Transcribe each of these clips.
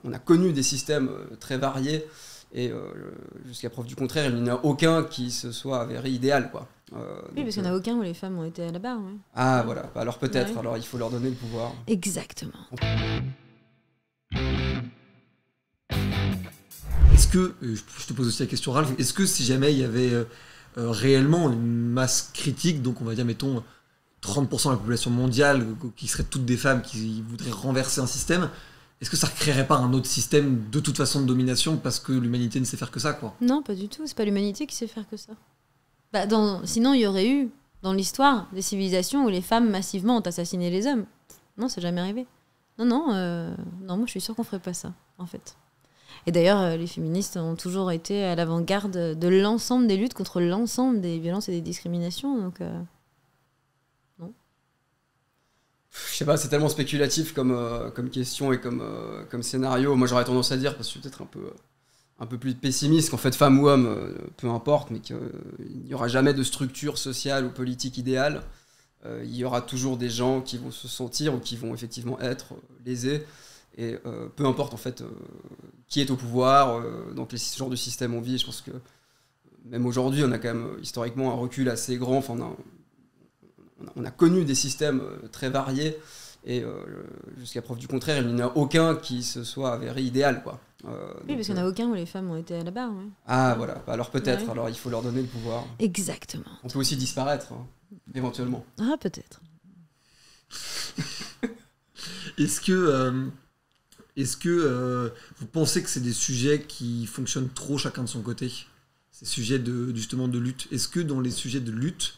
on a connu des systèmes très variés, et jusqu'à preuve du contraire, il n'y en a aucun qui se soit avéré idéal, quoi. Oui, parce qu'il n'y en a aucun où les femmes ont été à la barre. Ouais. Ah, voilà. Alors peut-être, Ouais. alors il faut leur donner le pouvoir. Exactement. Est-ce que, je te pose aussi la question Ralph, est-ce que si jamais il y avait réellement une masse critique, donc on va dire mettons 30% de la population mondiale qui seraient toutes des femmes qui voudraient renverser un système, est-ce que ça ne créerait pas un autre système de toute façon de domination parce que l'humanité ne sait faire que ça, quoi? Non, pas du tout. C'est pas l'humanité qui sait faire que ça. Bah, sinon, il y aurait eu, dans l'histoire, des civilisations où les femmes massivement ont assassiné les hommes. Non, c'est jamais arrivé. Non, moi je suis sûre qu'on ferait pas ça, en fait. Et d'ailleurs, les féministes ont toujours été à l'avant-garde de l'ensemble des luttes contre l'ensemble des violences et des discriminations. Donc, non. Je sais pas, c'est tellement spéculatif comme question et comme scénario. Moi, j'aurais tendance à dire, parce que je suis peut-être un peu plus pessimiste, qu'en fait, femme ou homme, peu importe, mais qu'il n'y aura jamais de structure sociale ou politique idéale. Il y aura toujours des gens qui vont se sentir ou qui vont effectivement être lésés. Et peu importe en fait qui est au pouvoir, dans quel genre de système on vit, je pense que même aujourd'hui on a quand même historiquement un recul assez grand, enfin, on a connu des systèmes très variés, et jusqu'à preuve du contraire, il n'y en a aucun qui se soit avéré idéal, quoi. Oui, parce qu'il n'y en a aucun où les femmes ont été à la barre. Ouais. Ah, voilà, alors peut-être, Ouais. alors il faut leur donner le pouvoir. Exactement. On peut aussi disparaître, hein, éventuellement. Ah, peut-être. Est-ce que vous pensez que c'est des sujets qui fonctionnent trop chacun de son côté? Ces sujets justement de lutte. Est-ce que dans les sujets de lutte,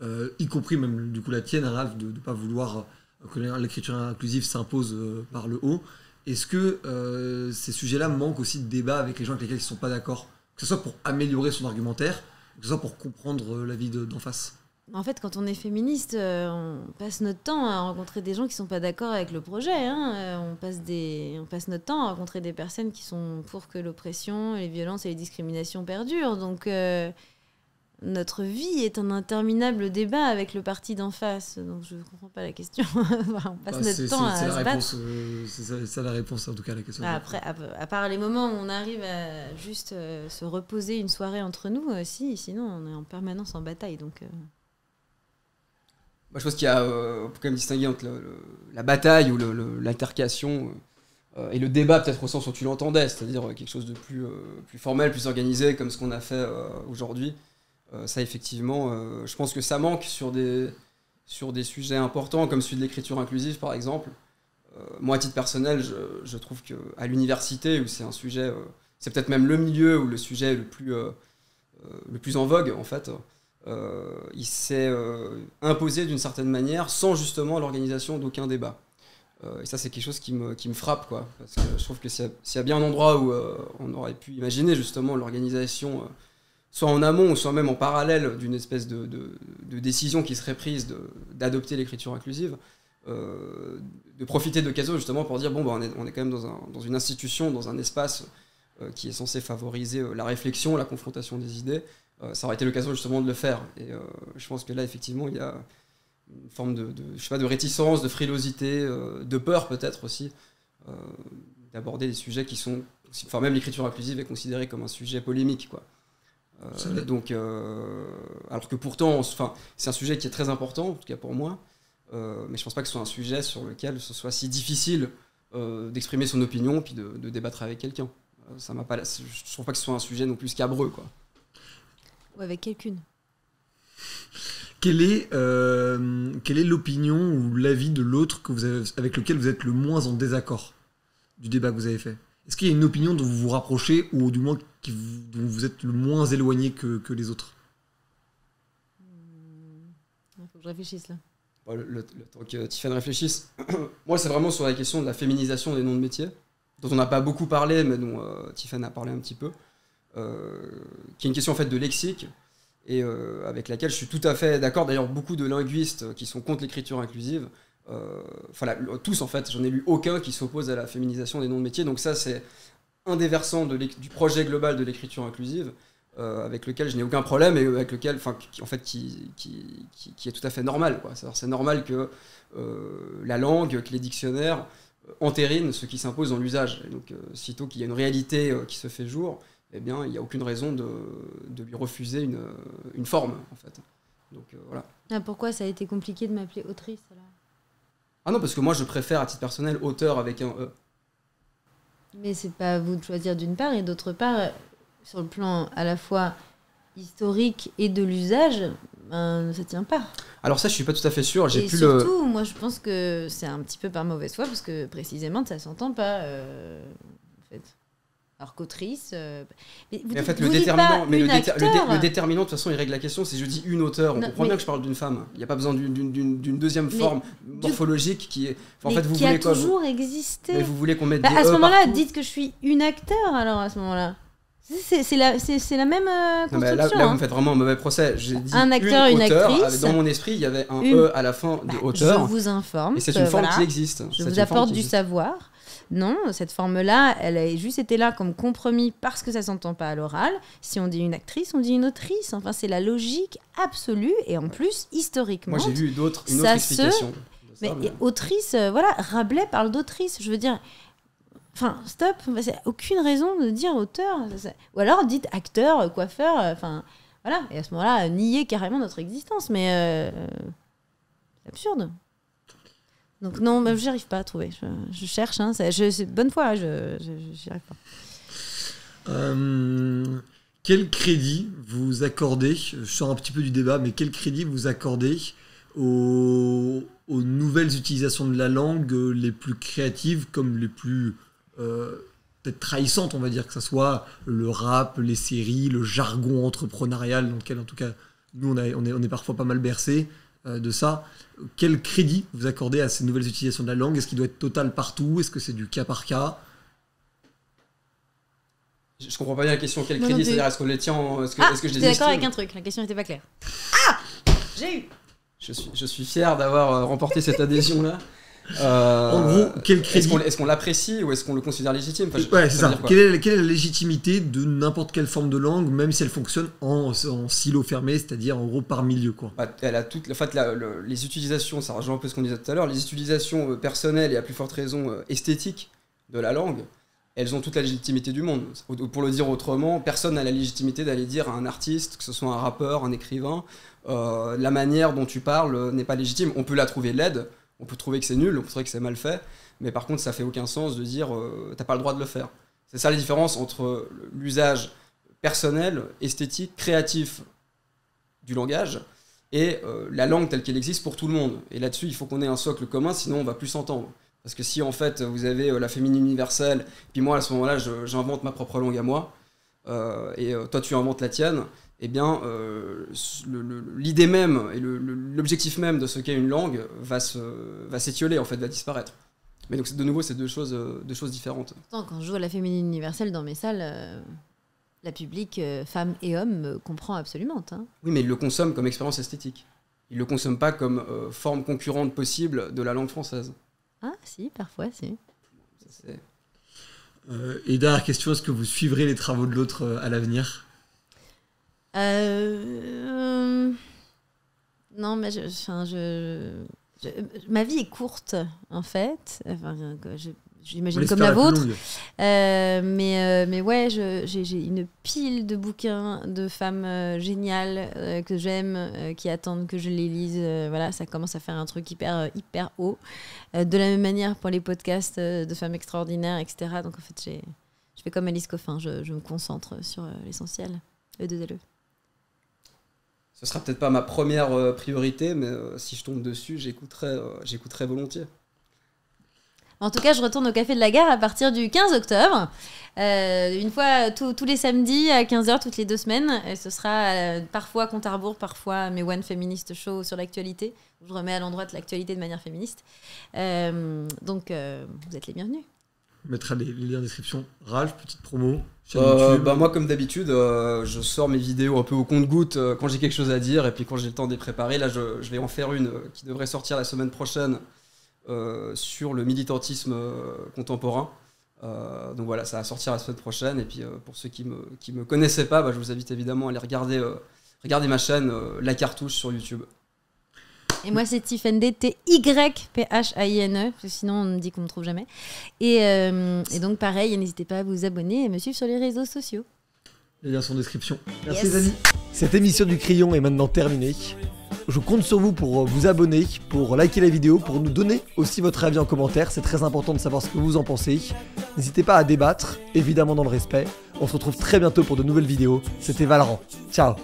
y compris même du coup la tienne, Ralph, de ne pas vouloir que l'écriture inclusive s'impose par le haut, est-ce que ces sujets-là manquent aussi de débat avec les gens avec lesquels ils ne sont pas d'accord? Que ce soit pour améliorer son argumentaire, que ce soit pour comprendre la vie d'en face. En fait, quand on est féministe, on passe notre temps à rencontrer des gens qui ne sont pas d'accord avec le projet. Hein. On passe notre temps à rencontrer des personnes qui sont pour que l'oppression, les violences et les discriminations perdurent. Donc, notre vie est un interminable débat avec le parti d'en face. Donc, je ne comprends pas la question. On passe notre temps à se battre. C'est ça la réponse, en tout cas, à la question. Après, à part les moments où on arrive à juste se reposer une soirée entre nous, sinon on est en permanence en bataille. Donc... Je pense qu'il y a, on peut quand même distinguer entre la bataille ou l'altercation et le débat, peut-être au sens où tu l'entendais, c'est-à-dire quelque chose de plus formel, plus organisé, comme ce qu'on a fait aujourd'hui. Ça, effectivement, je pense que ça manque sur des sujets importants, comme celui de l'écriture inclusive, par exemple. Moi, à titre personnel, je trouve qu'à l'université, où c'est un sujet, c'est peut-être même le milieu où le sujet est le plus en vogue, en fait, il s'est imposé d'une certaine manière sans justement l'organisation d'aucun débat. Et ça, c'est quelque chose qui me frappe, quoi, parce que je trouve que s'il y a bien un endroit où on aurait pu imaginer justement l'organisation, soit en amont ou soit même en parallèle d'une espèce de décision qui serait prise d'adopter l'écriture inclusive, de profiter de l'occasion justement pour dire on est quand même dans une institution, dans un espace qui est censé favoriser la réflexion, la confrontation des idées. Ça aurait été l'occasion justement de le faire. Et je pense que là, effectivement, il y a une forme de réticence, de frilosité, de peur peut-être aussi, d'aborder des sujets qui sont... Enfin, même l'écriture inclusive est considérée comme un sujet polémique, quoi. Donc, alors que pourtant, c'est un sujet qui est très important, en tout cas pour moi, mais je pense pas que ce soit un sujet sur lequel ce soit si difficile d'exprimer son opinion puis de débattre avec quelqu'un. Je trouve pas que ce soit un sujet non plus scabreux, quoi. Ou avec quelqu'une. Quelle est l'opinion ou l'avis de l'autre avec lequel vous êtes le moins en désaccord du débat que vous avez fait? Est-ce qu'il y a une opinion dont vous vous rapprochez ou du moins dont vous êtes le moins éloigné que les autres? Il faut que je réfléchisse là. Le temps que Tiffany réfléchisse, moi c'est vraiment sur la question de la féminisation des noms de métiers, dont on n'a pas beaucoup parlé, mais dont Tiffany a parlé un petit peu, qui est une question en fait de lexique, et avec laquelle je suis tout à fait d'accord. D'ailleurs, beaucoup de linguistes qui sont contre l'écriture inclusive, tous en fait, j'en ai lu aucun qui s'oppose à la féminisation des noms de métiers, donc ça c'est un des versants du projet global de l'écriture inclusive, avec lequel je n'ai aucun problème et avec lequel, qui est tout à fait normal, quoi. C'est normal que la langue, que les dictionnaires entérine ce qui s'impose dans l'usage. Et donc, sitôt qu'il y a une réalité qui se fait jour, eh bien, il n'y a aucune raison de lui refuser une forme, en fait. Donc, voilà. Ah, pourquoi ça a été compliqué de m'appeler autrice alors? Ah non, parce que moi, je préfère, à titre personnel, auteur avec un E. Mais c'est pas à vous de choisir d'une part, et d'autre part, sur le plan à la fois historique et de l'usage, ça tient pas. Alors ça, je suis pas tout à fait sûr. Et surtout, moi, je pense que c'est un petit peu par mauvaise foi, parce que précisément, ça s'entend pas, en fait. Alors qu'autrice... mais en fait, le déterminant, le déterminant, de toute façon, il règle la question. Si je dis une auteure, on comprend bien que je parle d'une femme. Il n'y a pas besoin d'une deuxième forme morphologique qui est... Enfin, en fait, vous qui voulez a toujours existé. Mais vous voulez qu'on mette des à ce moment-là, partout. dites que je suis une acteur, alors, à ce moment-là. C'est la même construction. Non, mais là, vous me faites vraiment un mauvais procès. J'ai dit un acteur, une actrice. Dans mon esprit, il y avait un E à la fin de auteur. Je vous informe. Et c'est une forme qui existe. Je vous apporte du savoir. Non, cette forme-là, elle a juste été là comme compromis parce que ça s'entend pas à l'oral. Si on dit une actrice, on dit une autrice. Enfin, c'est la logique absolue et en plus, historiquement... Moi, j'ai lu une autre explication. Mais autrice, voilà, Rabelais parle d'autrice. Je veux dire... Enfin, stop, c'est aucune raison de dire auteur. Ou alors, dites acteur, coiffeur, enfin... Voilà, et à ce moment-là, nier carrément notre existence. Mais c'est absurde. Donc non, bah, j'y arrive pas à trouver. Je cherche, hein, c'est bonne foi, j'y arrive pas. Quel crédit vous accordez, je sors un petit peu du débat, mais quel crédit vous accordez aux nouvelles utilisations de la langue les plus créatives comme les plus peut-être trahissantes, on va dire, que ce soit le rap, les séries, le jargon entrepreneurial, dans lequel en tout cas nous on est parfois pas mal bercés de ça. Quel crédit vous accordez à ces nouvelles utilisations de la langue? Est-ce qu'il doit être total partout? Est-ce que c'est du cas par cas? Je comprends pas bien la question. Quel crédit? C'est-à-dire, est-ce qu'on les tient est-ce que je les estime? T'es d'accord avec un truc? La question n'était pas claire. Ah, j'ai eu. Je suis fier d'avoir remporté cette adhésion-là. En gros, quel crédit? Est-ce qu'on l'apprécie ou est-ce qu'on le considère légitime? Ouais, c'est ça. Quelle est la légitimité de n'importe quelle forme de langue, même si elle fonctionne en silo fermé, c'est-à-dire en gros par milieu, quoi. Elle a toute, en fait, les utilisations, ça rejoint un peu ce qu'on disait tout à l'heure, les utilisations personnelles et à plus forte raison esthétiques de la langue, elles ont toute la légitimité du monde. Pour le dire autrement, personne n'a la légitimité d'aller dire à un artiste, que ce soit un rappeur, un écrivain, la manière dont tu parles n'est pas légitime. On peut la trouver laide. On peut trouver que c'est nul, on peut trouver que c'est mal fait, mais par contre, ça fait aucun sens de dire t'as pas le droit de le faire. C'est ça la différence entre l'usage personnel, esthétique, créatif du langage et la langue telle qu'elle existe pour tout le monde. Et là-dessus, il faut qu'on ait un socle commun, sinon on va plus s'entendre. Parce que si en fait vous avez la féminine universelle, puis moi à ce moment-là, j'invente ma propre langue à moi, et toi tu inventes la tienne, eh bien, l'idée même et l'objectif même de ce qu'est une langue va s'étioler, en fait, va disparaître. Mais donc, de nouveau, c'est deux choses différentes. Pourtant, quand je joue à la féminine universelle dans mes salles, la public, femmes et hommes, me comprend absolument. Hein. Oui, mais ils le consomment comme expérience esthétique. Ils ne le consomment pas comme forme concurrente possible de la langue française. Ah, si, parfois, si. Et dernière question, est-ce que vous suivrez les travaux de l'autre à l'avenir ? Non, mais ma vie est courte, en fait. Enfin, j'imagine comme la vôtre. Mais ouais, j'ai une pile de bouquins de femmes géniales que j'aime, qui attendent que je les lise. Voilà, ça commence à faire un truc hyper haut. De la même manière pour les podcasts de femmes extraordinaires, etc. Donc en fait, je fais comme Alice Coffin, je me concentre sur l'essentiel, E2LE. Ce sera peut-être pas ma première priorité, mais si je tombe dessus, j'écouterai volontiers. En tout cas, je retourne au Café de la Gare à partir du 15 octobre. Une fois tous les samedis à 15h, toutes les 2 semaines. Et ce sera parfois compte à rebours, parfois mes One Feminist Show sur l'actualité. Je remets à l'endroit de l'actualité de manière féministe. Donc, vous êtes les bienvenus. On mettra les liens en description. Ralph, petite promo. Moi, comme d'habitude, je sors mes vidéos un peu au compte-gouttes quand j'ai quelque chose à dire. Et puis quand j'ai le temps de les préparer, là, je vais en faire une qui devrait sortir la semaine prochaine. Sur le militantisme contemporain. Donc voilà, ça va sortir la semaine prochaine. Et puis pour ceux qui me connaissaient pas, je vous invite évidemment à aller regarder ma chaîne La Cartouche sur YouTube. Et moi, c'est Typhane, T-Y-P-H-A-I-N-E, parce que sinon, on me dit qu'on me trouve jamais. Et donc, pareil, n'hésitez pas à vous abonner et à me suivre sur les réseaux sociaux. Les liens sont en description. Merci Yes. les amis. Cette émission du Crayon est maintenant terminée. Je compte sur vous pour vous abonner, pour liker la vidéo, pour nous donner aussi votre avis en commentaire. C'est très important de savoir ce que vous en pensez. N'hésitez pas à débattre, évidemment dans le respect. On se retrouve très bientôt pour de nouvelles vidéos. C'était Valorant. Ciao.